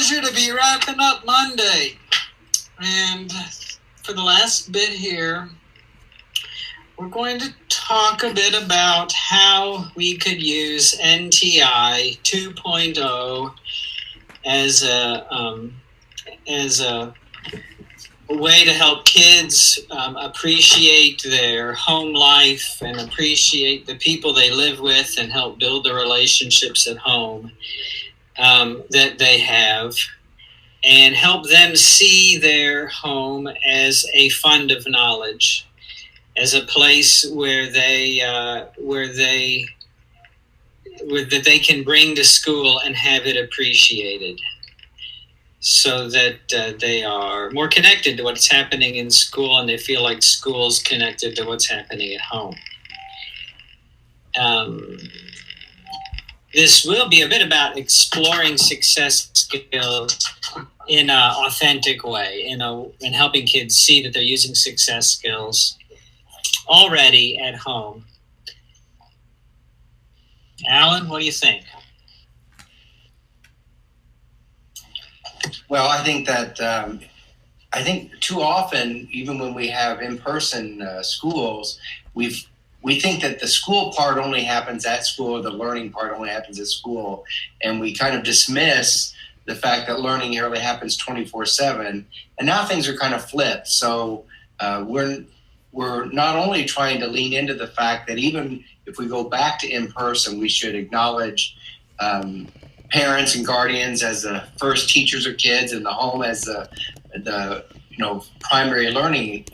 pleasure to be wrapping up Monday. And for the last bit here, we're going to talk a bit about how we could use NTI 2.0 as a way to help kids appreciate their home life and appreciate the people they live with and help build the relationships at home that they have, and help them see their home as a fund of knowledge, as a place where that they can bring to school and have it appreciated, so that they are more connected to what's happening in school and they feel like school's connected to what's happening at home. This will be a bit about exploring success skills in an authentic way, and helping kids see that they're using success skills already at home. Alan, what do you think? Well, I think that too often, even when we have in-person schools, we think that the school part only happens at school, or the learning part only happens at school, and we kind of dismiss the fact that learning really happens 24/7. And now things are kind of flipped. So we're not only trying to lean into the fact that even if we go back to in-person, we should acknowledge parents and guardians as the first teachers of kids, and the home as the primary learning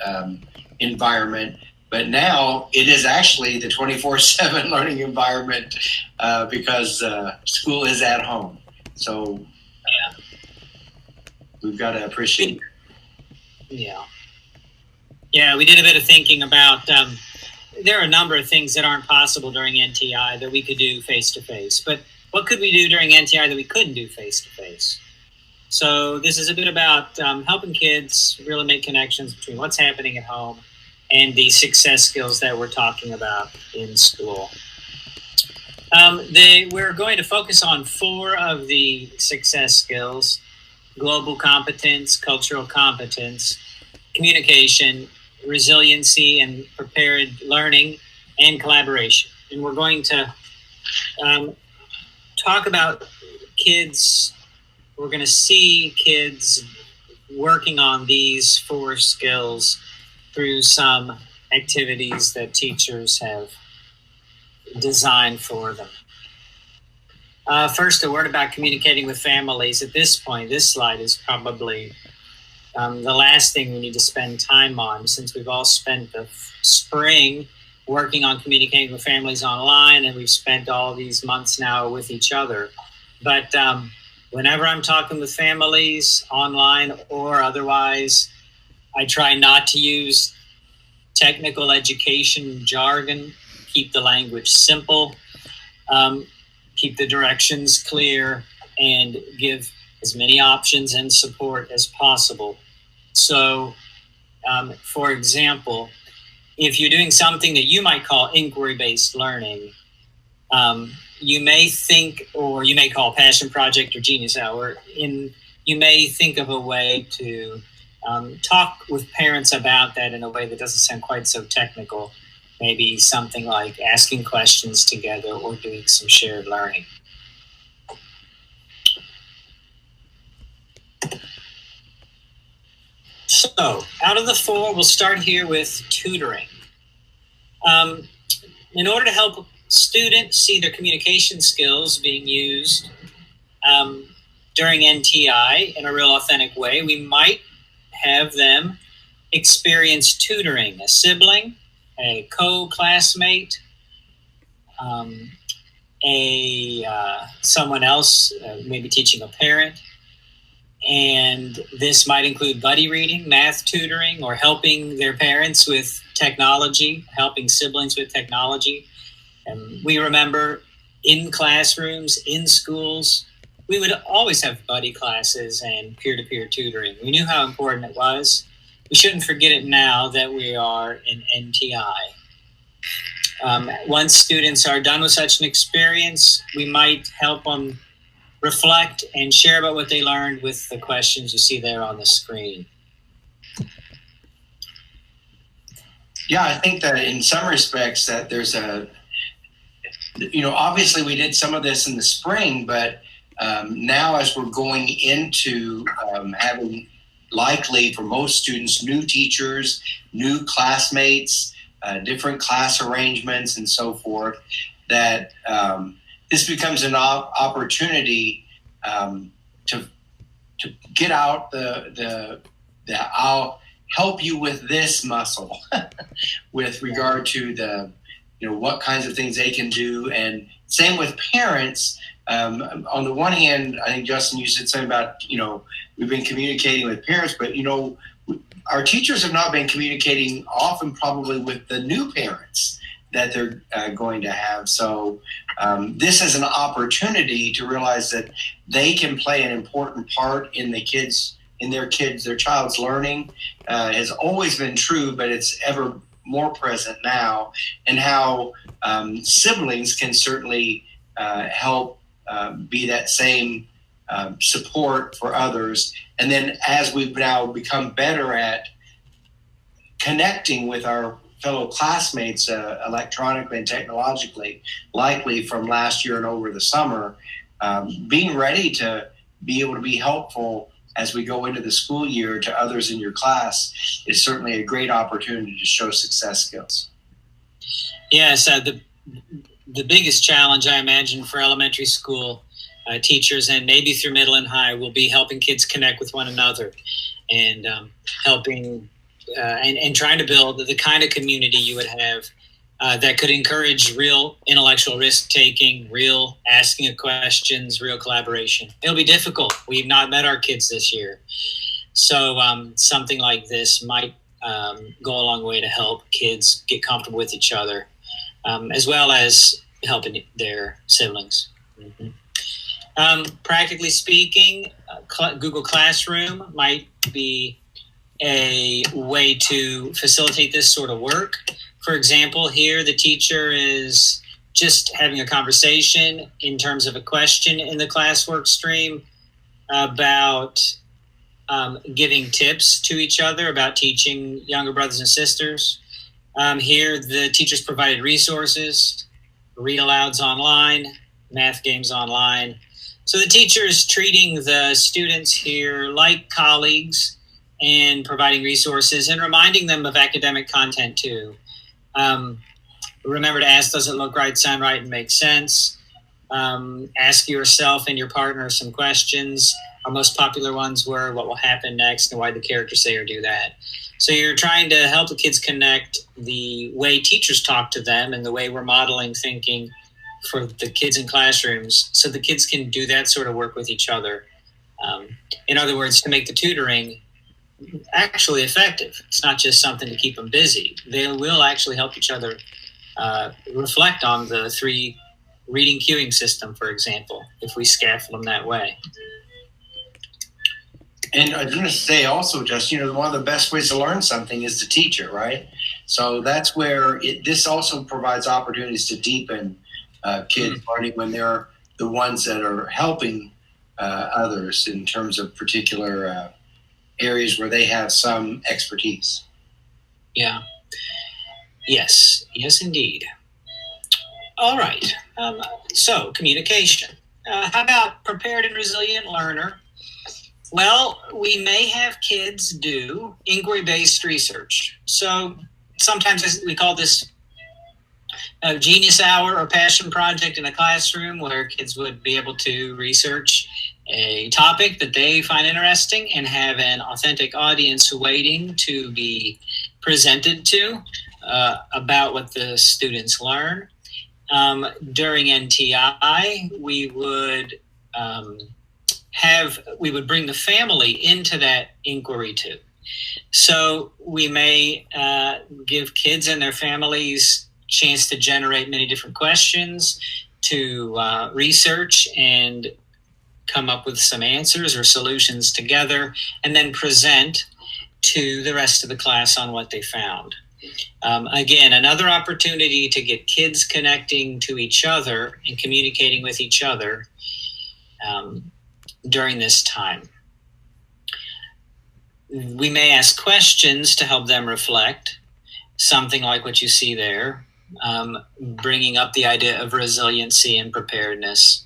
environment. But now it is actually the 24/7 learning environment because school is at home. So we've got to appreciate it. Yeah, we did a bit of thinking about there are a number of things that aren't possible during NTI that we could do face-to-face. But what could we do during NTI that we couldn't do face-to-face? So this is a bit about helping kids really make connections between what's happening at home and the success skills that we're talking about in school. We're going to focus on 4 of the success skills: global competence, cultural competence, communication, resiliency and prepared learning, and collaboration. And we're going to talk about kids. We're going to see kids working on these 4 skills through some activities that teachers have designed for them. First, a word about communicating with families. At this point, this slide is probably the last thing we need to spend time on, since we've all spent the spring working on communicating with families online, and we've spent all these months now with each other. But whenever I'm talking with families online or otherwise, I try not to use technical education jargon, keep the language simple, keep the directions clear, and give as many options and support as possible. So, for example, if you're doing something that you might call inquiry-based learning, you may think, or you may call Passion Project or Genius Hour, you may think of a way to talk with parents about that in a way that doesn't sound quite so technical. Maybe something like asking questions together or doing some shared learning. So, out of the 4, we'll start here with tutoring. In order to help students see their communication skills being used during NTI in a real authentic way, we might have them experience tutoring: a sibling, a co-classmate, someone else, maybe teaching a parent. And this might include buddy reading, math tutoring, or helping their parents with technology, helping siblings with technology. And we remember in classrooms, in schools, we would always have buddy classes and peer-to-peer tutoring. We knew how important it was. We shouldn't forget it now that we are in NTI. Once students are done with such an experience, we might help them reflect and share about what they learned with the questions you see there on the screen. Yeah, I think that in some respects that there's obviously we did some of this in the spring, but now as we're going into having likely for most students new teachers, new classmates, different class arrangements and so forth, that this becomes an opportunity to get out the I'll help you with this muscle with regard to what kinds of things they can do. And same with parents. On the one hand, I think, Justin, you said something about, we've been communicating with parents, but, our teachers have not been communicating often probably with the new parents that they're going to have. So this is an opportunity to realize that they can play an important part in their child's learning. Has always been true, but it's ever more present now, and how siblings can certainly help be that same support for others. And then as we've now become better at connecting with our fellow classmates electronically and technologically, likely from last year and over the summer, being ready to be able to be helpful as we go into the school year to others in your class is certainly a great opportunity to show success skills. Yes, the biggest challenge I imagine for elementary school teachers, and maybe through middle and high, will be helping kids connect with one another and helping and trying to build the kind of community you would have that could encourage real intellectual risk-taking, real asking of questions, real collaboration. It'll be difficult. We've not met our kids this year. So something like this might go a long way to help kids get comfortable with each other, as well as helping their siblings. Mm-hmm. Practically speaking, Google Classroom might be a way to facilitate this sort of work. For example, here the teacher is just having a conversation in terms of a question in the classwork stream about giving tips to each other about teaching younger brothers and sisters. Here the teachers provided resources, read-alouds online, math games online. So the teacher is treating the students here like colleagues and providing resources and reminding them of academic content too. Remember to ask, does it look right, sound right, and make sense? Ask yourself and your partner some questions. Our most popular ones were, what will happen next and why did the character say or do that? So you're trying to help the kids connect the way teachers talk to them and the way we're modeling thinking for the kids in classrooms so the kids can do that sort of work with each other. In other words, to make the tutoring actually effective. It's not just something to keep them busy. They will actually help each other reflect on the 3 reading cueing system, for example, if we scaffold them that way. And I was going to say also, just, one of the best ways to learn something is to teach it, right? So that's where this also provides opportunities to deepen kids learning when they're the ones that are helping others in terms of particular areas where they have some expertise. Yeah. Yes, indeed. All right. So communication. How about prepared and resilient learner? Well, we may have kids do inquiry-based research. So sometimes we call this a genius hour or passion project in a classroom where kids would be able to research a topic that they find interesting and have an authentic audience waiting to be presented to about what the students learn. During NTI, we would bring the family into that inquiry too. So we may give kids and their families chance to generate many different questions, to research and come up with some answers or solutions together, and then present to the rest of the class on what they found. Again, another opportunity to get kids connecting to each other and communicating with each other during this time. We may ask questions to help them reflect, something like what you see there, bringing up the idea of resiliency and preparedness,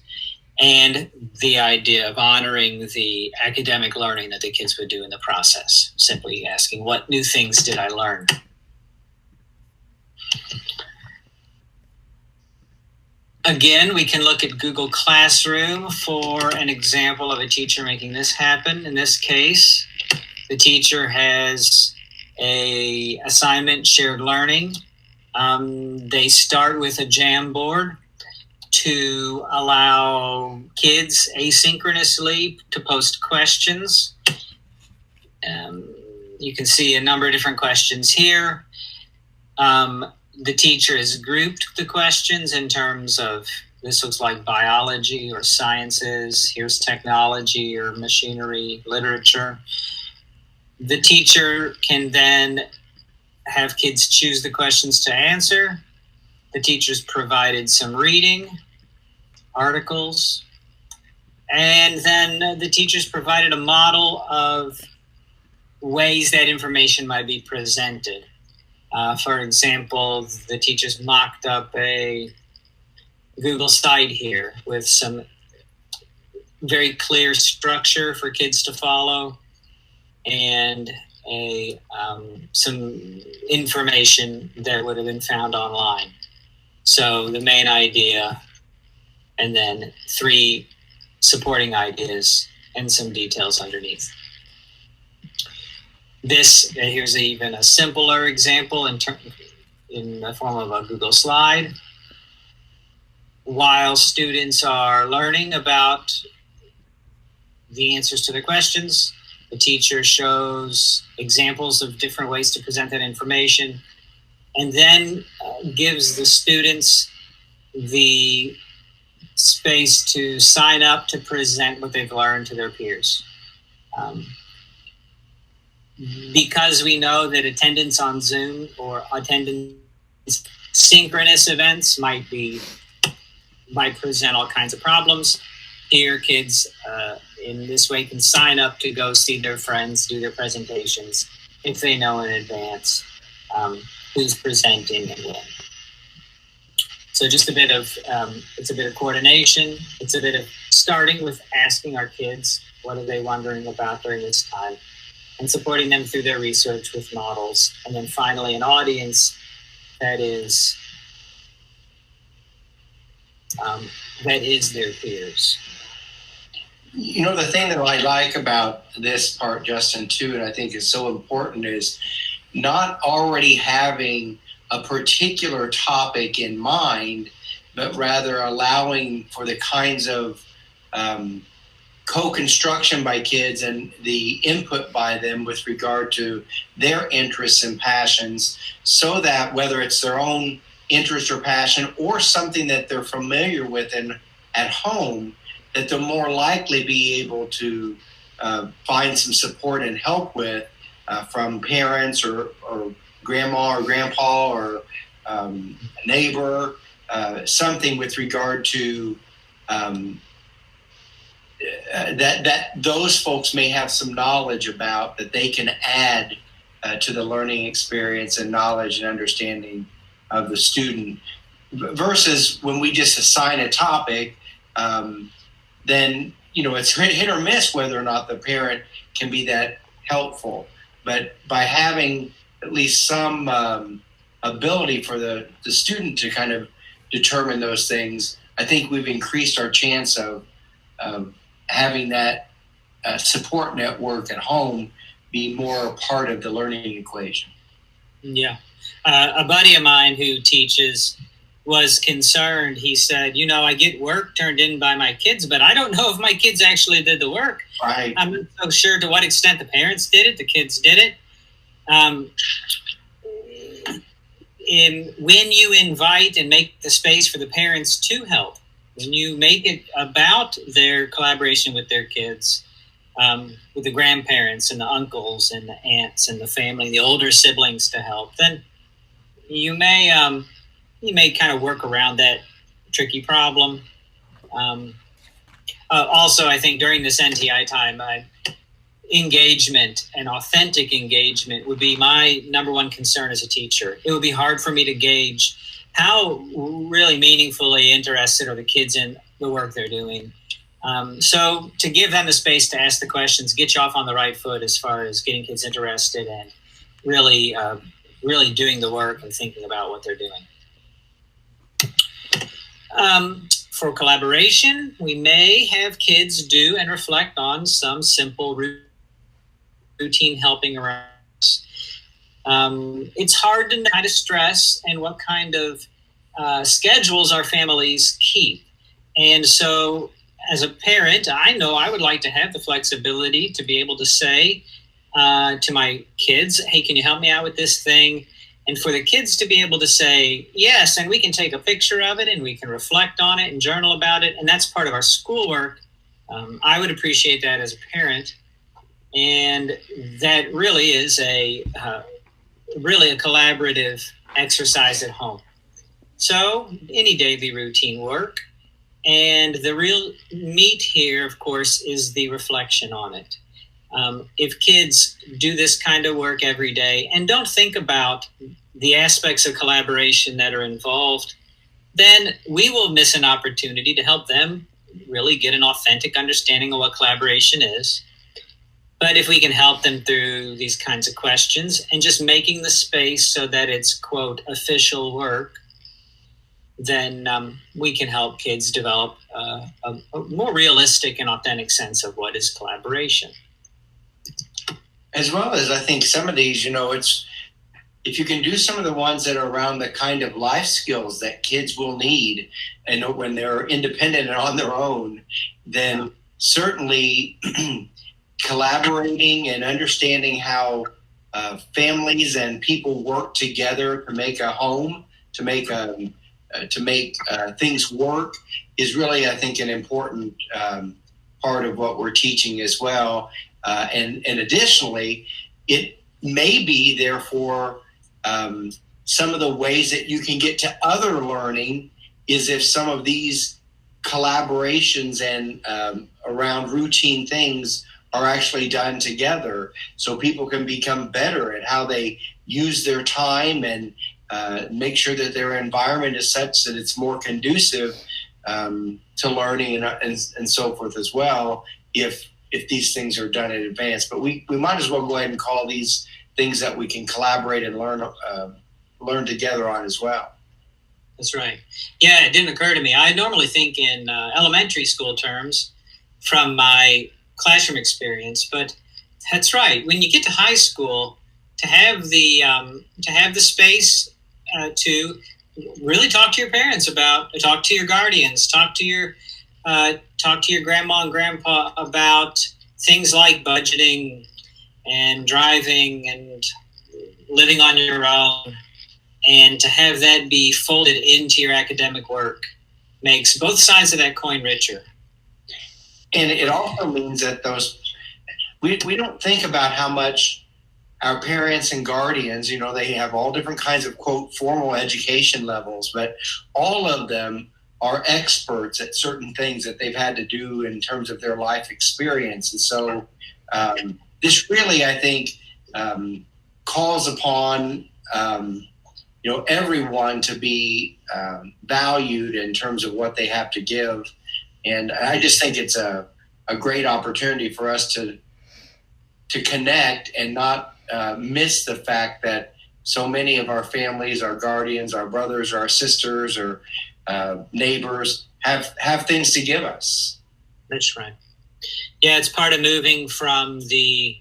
and the idea of honoring the academic learning that the kids would do in the process, simply asking, what new things did I learn? Again, we can look at Google Classroom for an example of a teacher making this happen. In this case, the teacher has a assignment, shared learning. They start with a Jamboard to allow kids asynchronously to post questions. You can see a number of different questions here. The teacher has grouped the questions in terms of, this looks like biology or sciences, here's technology or machinery, literature. The teacher can then have kids choose the questions to answer. The teacher's provided some reading, articles, and then the teacher's provided a model of ways that information might be presented. For example, the teacher's mocked up a Google site here with some very clear structure for kids to follow and some information that would have been found online. So the main idea, and then 3 supporting ideas and some details underneath. Here's even a simpler example in the form of a Google slide. While students are learning about the answers to the questions, the teacher shows examples of different ways to present that information, and then gives the students the space to sign up to present what they've learned to their peers. Because we know that attendance on Zoom or attendance synchronous events might present all kinds of problems. Here, kids in this way can sign up to go see their friends, do their presentations, if they know in advance who's presenting and when. So just it's a bit of coordination. It's a bit of starting with asking our kids, what are they wondering about during this time? And supporting them through their research with models. And then finally, an audience that is their peers. You know, the thing that I like about this part, Justin, too, and I think is so important, is not already having a particular topic in mind, but rather allowing for the kinds of co-construction by kids and the input by them with regard to their interests and passions, so that whether it's their own interest or passion or something that they're familiar with at home, that they'll more likely be able to find some support and help with from parents or grandma or grandpa or a neighbor, something with regard to that those folks may have some knowledge about, that they can add to the learning experience and knowledge and understanding of the student, versus when we just assign a topic, then, you know, it's hit or miss whether or not the parent can be that helpful. But by having at least some ability for the student to kind of determine those things, I think we've increased our chance of having that support network at home be more a part of the learning equation. Yeah. A buddy of mine who teaches was concerned. He said, you know, I get work turned in by my kids, but I don't know if my kids actually did the work. Right. I'm not so sure to what extent the parents did it, the kids did it. When you invite and make the space for the parents to help, when you make it about their collaboration with their kids, with the grandparents and the uncles and the aunts and the family, the older siblings to help, then you may kind of work around that tricky problem. Also, I think during this NTI time, engagement and authentic engagement would be my number one concern as a teacher. It would be hard for me to gauge how really meaningfully interested are the kids in the work they're doing. So to give them the space to ask the questions, get you off on the right foot as far as getting kids interested and really doing the work and thinking about what they're doing. For collaboration, we may have kids do and reflect on some simple routine helping around. It's hard to know how to stress and what kind of schedules our families keep. And so as a parent, I know I would like to have the flexibility to be able to say to my kids, hey, can you help me out with this thing? And for the kids to be able to say, yes, and we can take a picture of it and we can reflect on it and journal about it. And that's part of our schoolwork. I would appreciate that as a parent. And that really is a collaborative exercise at home. So any daily routine work. And the real meat here, of course, is the reflection on it. If kids do this kind of work every day and don't think about the aspects of collaboration that are involved, then we will miss an opportunity to help them really get an authentic understanding of what collaboration is. But if we can help them through these kinds of questions and just making the space so that it's, quote, official work, then we can help kids develop a more realistic and authentic sense of what is collaboration. As well as I think some of these, it's if you can do some of the ones that are around the kind of life skills that kids will need and when they're independent and on their own, then certainly collaborating and understanding how families and people work together to make a home, to make things work is really, I think, an important part of what we're teaching as well. And additionally, it may be, therefore, some of the ways that you can get to other learning is if some of these collaborations and around routine things are actually done together, so people can become better at how they use their time and make sure that their environment is such that it's more conducive to learning and so forth as well, if these things are done in advance. But we might as well go ahead and call these things that we can collaborate and learn together on as well. That's right. Yeah, it didn't occur to me. I normally think in elementary school terms from my classroom experience, but that's right. When you get to high school, to have the space to really talk to your parents talk to your guardians, talk to your grandma and grandpa about things like budgeting and driving and living on your own, and to have that be folded into your academic work makes both sides of that coin richer. And it also means that we don't think about how much our parents and guardians, they have all different kinds of, quote, formal education levels, but all of them are experts at certain things that they've had to do in terms of their life experience. And so this really, I think, calls upon, everyone to be valued in terms of what they have to give. And I just think it's a great opportunity for us to connect and not miss the fact that so many of our families, our guardians, our brothers, our sisters, or neighbors have things to give us. That's right. Yeah, it's part of moving from the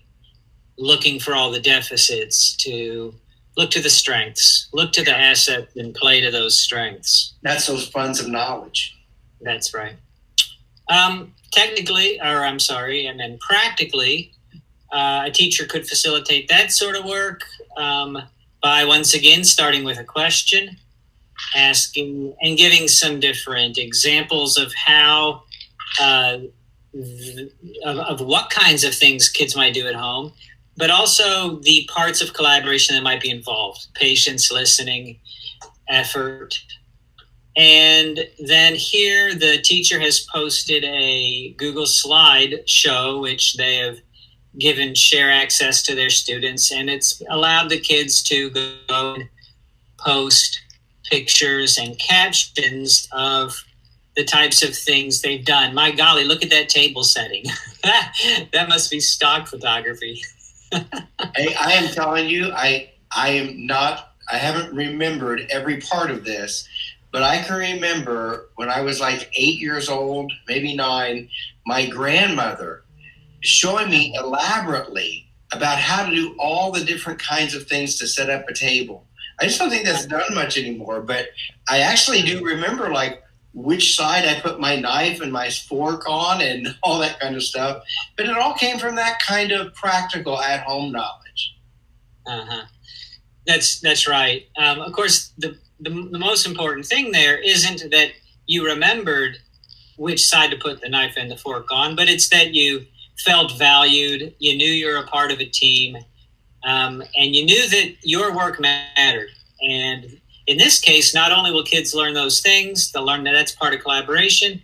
looking for all the deficits to look to the strengths, look to the assets and play to those strengths. That's those funds of knowledge. That's right. Practically, a teacher could facilitate that sort of work by, once again, starting with a question, asking and giving some different examples of how, of what kinds of things kids might do at home, but also the parts of collaboration that might be involved: patience, listening, effort. And then here the teacher has posted a Google slide show, which they have given share access to their students, and it's allowed the kids to go and post pictures and captions of the types of things they've done. My golly, look at that table setting. That must be stock photography. I am telling you, I haven't remembered every part of this, but I can remember when I was like 8 years old, maybe 9, my grandmother showing me elaborately about how to do all the different kinds of things to set up a table. I just don't think that's done much anymore, but I actually do remember like which side I put my knife and my fork on and all that kind of stuff. But it all came from that kind of practical at-home knowledge. Uh-huh. That's right. Of course, the most important thing there isn't that you remembered which side to put the knife and the fork on, but it's that you felt valued, you knew you're a part of a team, and you knew that your work mattered. And in this case, not only will kids learn those things, they'll learn that that's part of collaboration,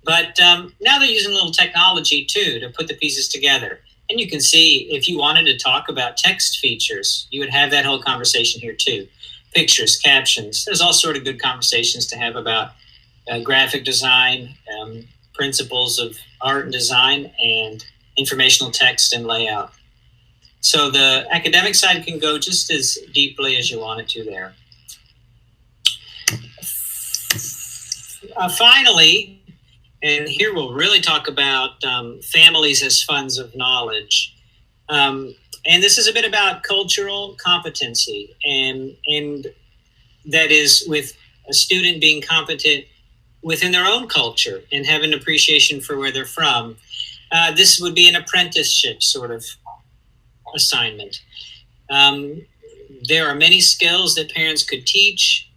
but now they're using a little technology too to put the pieces together. And you can see if you wanted to talk about text features, you would have that whole conversation here too. Pictures, captions, there's all sort of good conversations to have about graphic design, principles of art and design, and informational text and layout. So the academic side can go just as deeply as you want it to there. Finally, and here we'll really talk about families as funds of knowledge. And this is a bit about cultural competency, and that is with a student being competent within their own culture and have an appreciation for where they're from. This would be an apprenticeship sort of assignment. There are many skills that parents could teach,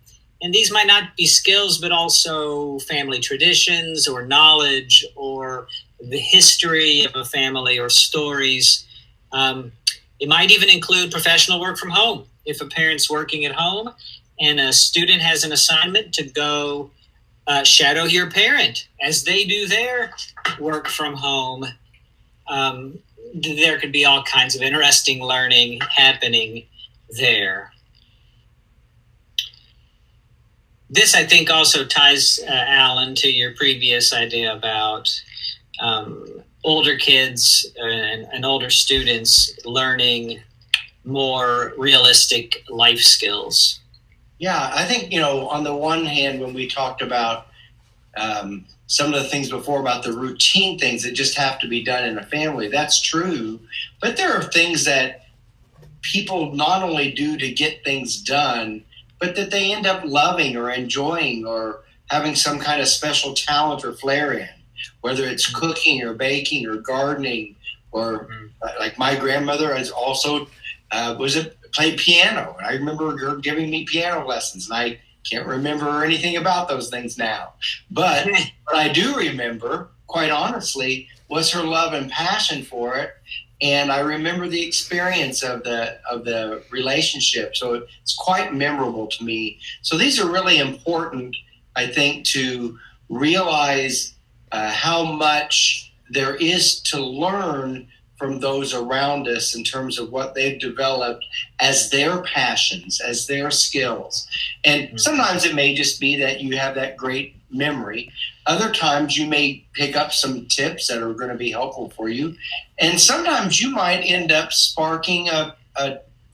and these might not be skills, but also family traditions or knowledge or the history of a family or stories. It might even include professional work from home. If a parent's working at home and a student has an assignment to go shadow your parent as they do their work from home, there could be all kinds of interesting learning happening there. This, I think, also ties, Alan, to your previous idea about older kids and older students learning more realistic life skills. Yeah, I think, on the one hand, when we talked about some of the things before about the routine things that just have to be done in a family, that's true. But there are things that people not only do to get things done, but that they end up loving or enjoying or having some kind of special talent or flair in, whether it's cooking or baking or gardening, or like my grandmother has also played piano. And I remember her giving me piano lessons, and I can't remember anything about those things now. But what I do remember, quite honestly, was her love and passion for it. And I remember the experience of the relationship. So it's quite memorable to me. So these are really important, I think, to realize how much there is to learn from those around us in terms of what they've developed as their passions, as their skills. And sometimes it may just be that you have that great memory. Other times you may pick up some tips that are going to be helpful for you. And sometimes you might end up sparking a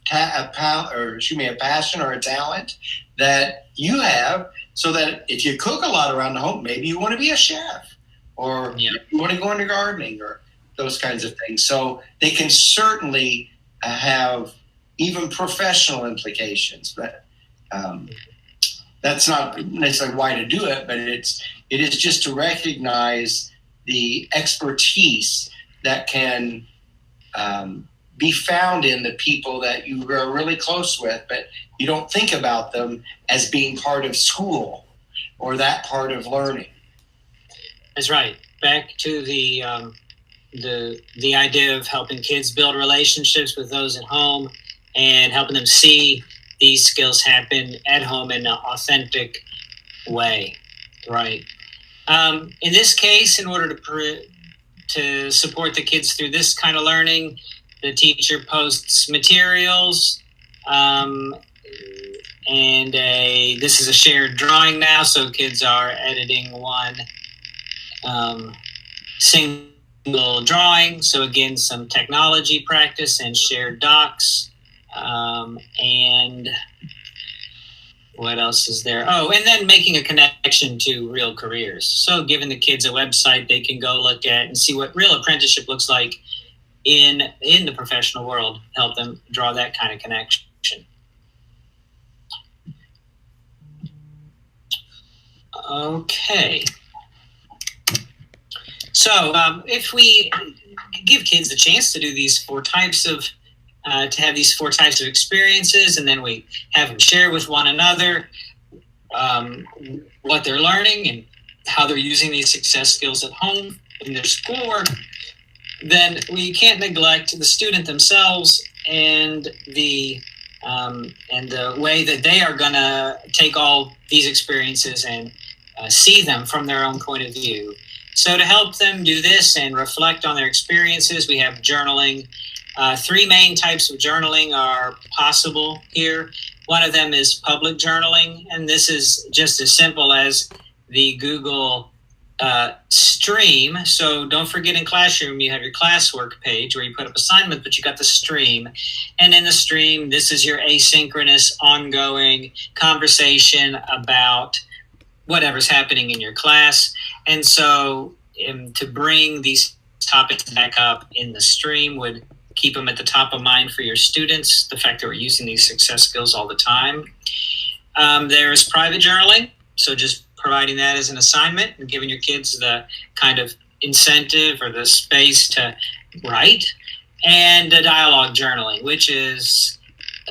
passion or a talent that you have, so that if you cook a lot around the home, maybe you want to be a chef, or you want to go into gardening, or those kinds of things. So they can certainly have even professional implications, but that's not necessarily why to do it, but it is just to recognize the expertise that can be found in the people that you are really close with, but you don't think about them as being part of school or that part of learning. That's right. Back to the idea of helping kids build relationships with those at home and helping them see these skills happen at home in an authentic way, right? In this case, in order to support the kids through this kind of learning, the teacher posts materials, um, and this is a shared drawing now, so kids are editing one single drawing. So again, some technology practice and shared docs, and what else is there? Oh, and then making a connection to real careers. So giving the kids a website they can go look at and see what real apprenticeship looks like in the professional world, help them draw that kind of connection. Okay. So if we give kids the chance to do these four types of to have these four types of experiences, and then we have them share with one another what they're learning and how they're using these success skills at home in their schoolwork, then we can't neglect the student themselves and the way that they are going to take all these experiences and see them from their own point of view. So to help them do this and reflect on their experiences, we have journaling. Three main types of journaling are possible here. One of them is public journaling, and this is just as simple as the Google stream. So don't forget, in Classroom, you have your classwork page where you put up assignments, but you got the stream. And in the stream, this is your asynchronous, ongoing conversation about whatever's happening in your class. And so to bring these topics back up in the stream would keep them at the top of mind for your students, the fact that we're using these success skills all the time. There's private journaling, so just providing that as an assignment and giving your kids the kind of incentive or the space to write. And dialogue journaling, which is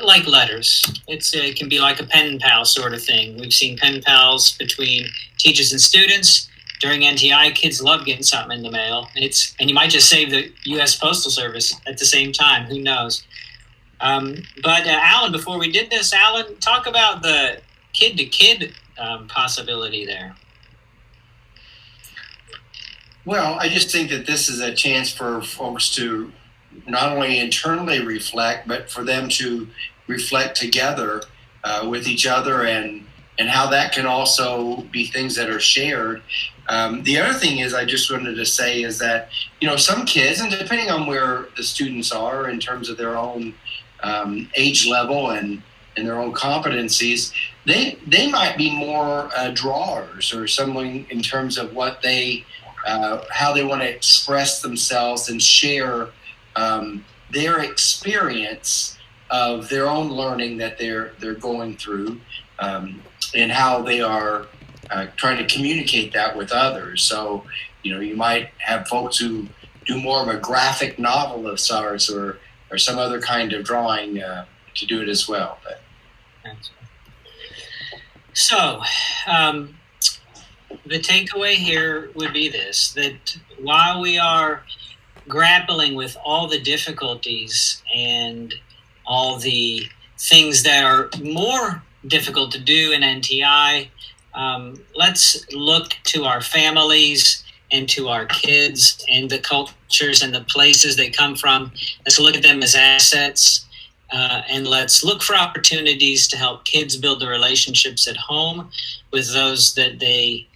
like letters. It can be like a pen pal sort of thing. We've seen pen pals between teachers and students. During NTI, kids love getting something in the mail. And you might just save the U.S. Postal Service at the same time. Who knows? But Alan, before we did this, Alan, talk about the kid-to-kid possibility there. Well, I just think that this is a chance for folks to not only internally reflect, but for them to reflect together with each other, and how that can also be things that are shared. The other thing is, I just wanted to say is that, some kids, and depending on where the students are in terms of their own age level and their own competencies, they might be more drawers or something in terms of what they how they want to express themselves and share their experience of their own learning that they're going through, and how they are trying to communicate that with others. So, you might have folks who do more of a graphic novel of sorts, or some other kind of drawing to do it as well. But. So, the takeaway here would be this, that while we are grappling with all the difficulties and all the things that are more difficult to do in NTI, let's look to our families and to our kids and the cultures and the places they come from. Let's look at them as assets, and let's look for opportunities to help kids build the relationships at home with those that they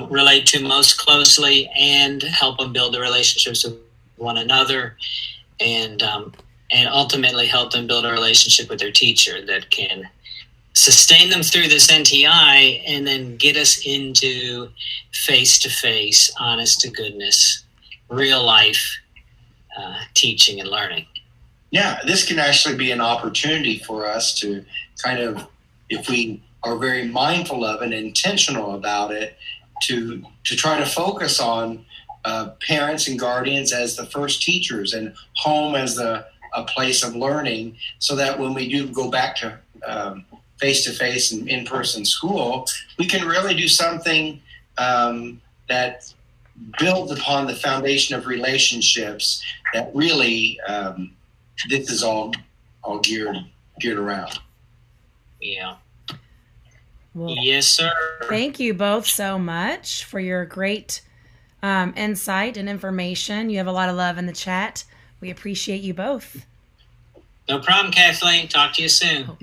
relate to most closely, and help them build the relationships with one another, and ultimately help them build a relationship with their teacher that can sustain them through this NTI and then get us into face-to-face, honest-to-goodness, real-life teaching and learning. Yeah, this can actually be an opportunity for us to kind of, if we are very mindful of and intentional about it, to try to focus on parents and guardians as the first teachers, and home as a place of learning, so that when we do go back to face-to-face and in-person school, we can really do something that builds upon the foundation of relationships that really this is all geared around. Yeah. Well, Yes, sir. thank you both so much for your great insight and information. You have a lot of love in the chat. We appreciate you both. No problem, Kathleen. Talk to you soon.